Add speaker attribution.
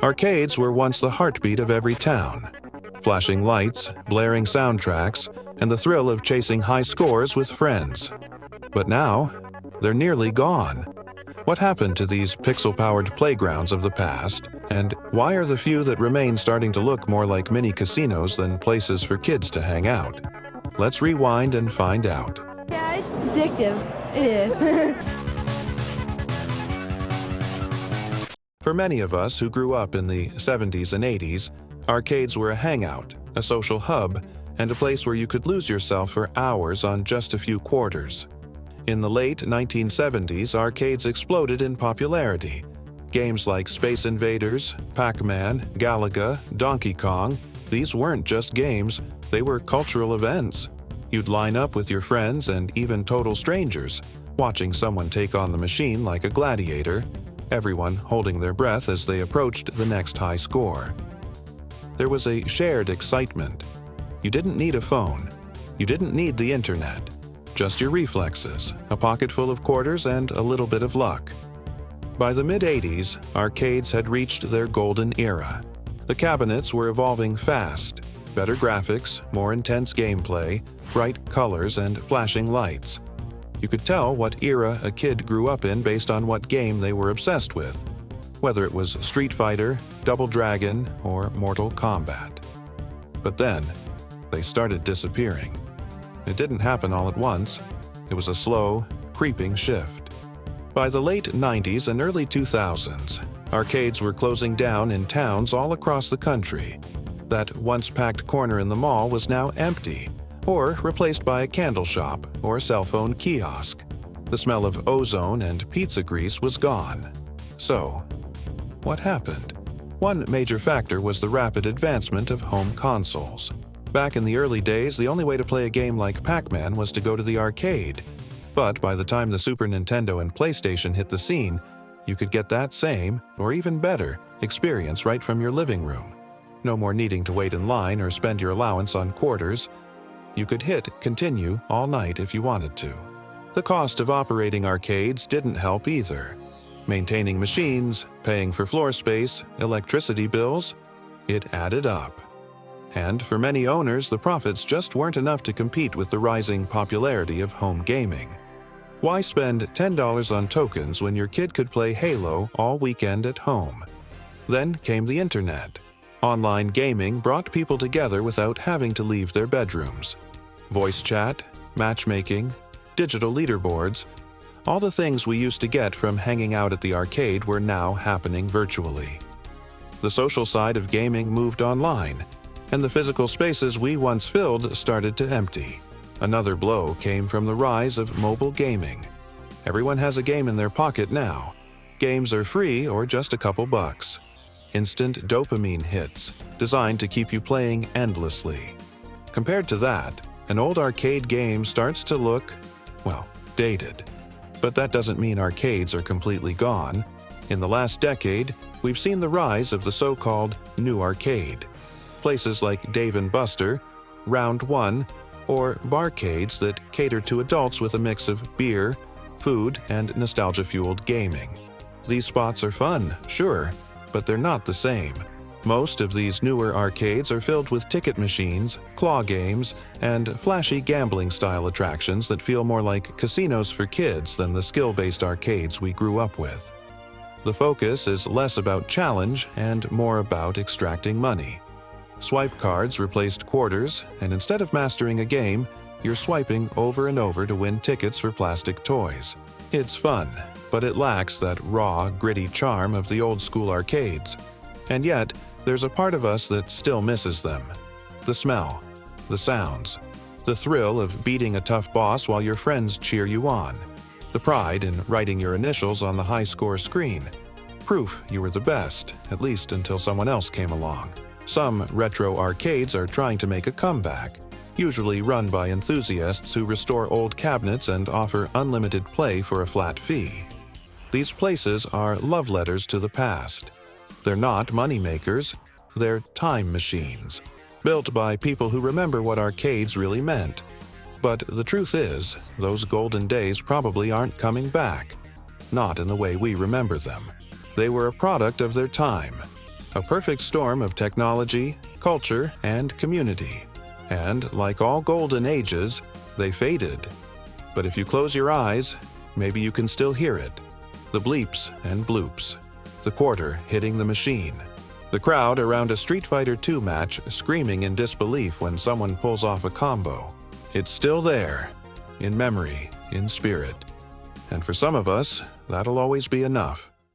Speaker 1: Arcades were once the heartbeat of every town. Flashing lights, blaring soundtracks, and the thrill of chasing high scores with friends. But now, they're nearly gone. What happened to these pixel-powered playgrounds of the past, and why are the few that remain starting to look more like mini casinos than places for kids to hang out? Let's rewind and find out.
Speaker 2: Yeah, it's addictive. It is.
Speaker 1: For many of us who grew up in the 70s and 80s, arcades were a hangout, a social hub, and a place where you could lose yourself for hours on just a few quarters. In the late 1970s, arcades exploded in popularity. Games like Space Invaders, Pac-Man, Galaga, Donkey Kong, these weren't just games, they were cultural events. You'd line up with your friends and even total strangers, watching someone take on the machine like a gladiator, everyone holding their breath as they approached the next high score. There was a shared excitement. You didn't need a phone. You didn't need the internet. Just your reflexes, a pocket full of quarters, and a little bit of luck. By the mid-80s, arcades had reached their golden era. The cabinets were evolving fast. Better graphics, more intense gameplay, bright colors, and flashing lights. You could tell what era a kid grew up in based on what game they were obsessed with, whether it was Street Fighter, Double Dragon, or Mortal Kombat. But then, they started disappearing. It didn't happen all at once. It was a slow, creeping shift. By the late 90s and early 2000s, arcades were closing down in towns all across the country. That once-packed corner in the mall was now empty, or replaced by a candle shop or a cell phone kiosk. The smell of ozone and pizza grease was gone. So, what happened? One major factor was the rapid advancement of home consoles. Back in the early days, the only way to play a game like Pac-Man was to go to the arcade. But by the time the Super Nintendo and PlayStation hit the scene, you could get that same, or even better, experience right from your living room. No more needing to wait in line or spend your allowance on quarters. You could hit continue all night if you wanted to. The cost of operating arcades didn't help either. Maintaining machines, paying for floor space, electricity bills, it added up. And for many owners, the profits just weren't enough to compete with the rising popularity of home gaming. Why spend $10 on tokens when your kid could play Halo all weekend at home? Then came the internet. Online gaming brought people together without having to leave their bedrooms. Voice chat, matchmaking, digital leaderboards, all the things we used to get from hanging out at the arcade were now happening virtually. The social side of gaming moved online, and the physical spaces we once filled started to empty. Another blow came from the rise of mobile gaming. Everyone has a game in their pocket now. Games are free or just a couple bucks. Instant dopamine hits, designed to keep you playing endlessly. Compared to that, an old arcade game starts to look, well, dated. But that doesn't mean arcades are completely gone. In the last decade, we've seen the rise of the so-called new arcade. Places like Dave & Buster, Round One, or barcades that cater to adults with a mix of beer, food, and nostalgia-fueled gaming. These spots are fun, sure, but they're not the same. Most of these newer arcades are filled with ticket machines, claw games, and flashy gambling-style attractions that feel more like casinos for kids than the skill-based arcades we grew up with. The focus is less about challenge and more about extracting money. Swipe cards replaced quarters, and instead of mastering a game, you're swiping over and over to win tickets for plastic toys. It's fun, but it lacks that raw, gritty charm of the old-school arcades. And yet, there's a part of us that still misses them. The smell, the sounds, the thrill of beating a tough boss while your friends cheer you on, the pride in writing your initials on the high-score screen. Proof you were the best, at least until someone else came along. Some retro arcades are trying to make a comeback, usually run by enthusiasts who restore old cabinets and offer unlimited play for a flat fee. These places are love letters to the past. They're not money makers, they're time machines, built by people who remember what arcades really meant. But the truth is, those golden days probably aren't coming back. Not in the way we remember them. They were a product of their time. A perfect storm of technology, culture, and community. And like all golden ages, they faded. But if you close your eyes, maybe you can still hear it. The bleeps and bloops. The quarter hitting the machine. The crowd around a Street Fighter II match screaming in disbelief when someone pulls off a combo. It's still there, in memory, in spirit. And for some of us, that'll always be enough.